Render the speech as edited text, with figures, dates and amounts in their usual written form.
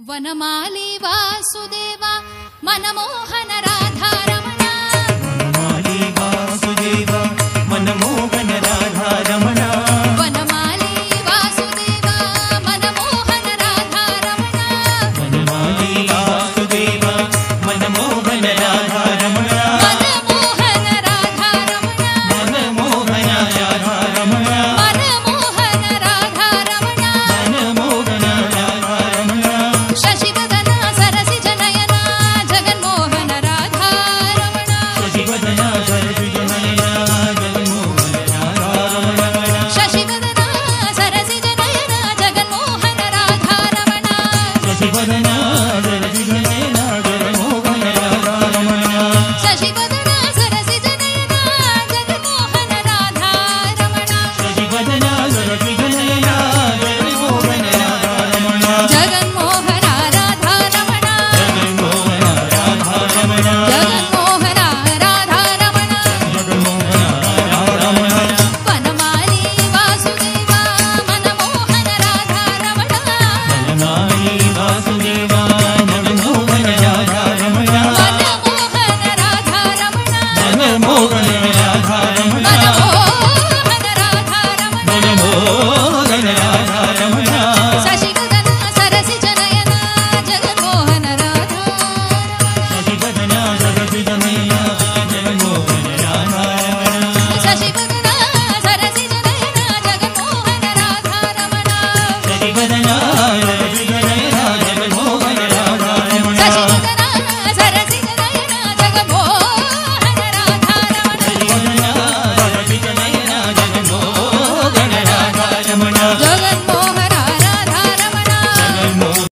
ವನಮಾಲಿ Vasudeva Manmohan Radharamana. ವನಮಾಲಿ Vasudeva Manmohan Radharamana. ವನಮಾಲಿ Vasudeva Manmohan Radharamana. ವನಮಾಲಿ Vasudeva Manmohan Radharamana. Manmohan Radharamana. Manmohan Radharamana. Manmohan Radharamana. Manmohan Radharamana. ಶಶಿವದನ ಸರಸಿಜ Nayana Jaganmohan Radharamana. ಶಶಿವದನ ಸರಸಿಜ Nayana Jaganmohan Radharamana. ಶಶಿವದನ ಸರಸಿಜ Nayana Jaganmohan Radharamana. ಶಶಿವದನ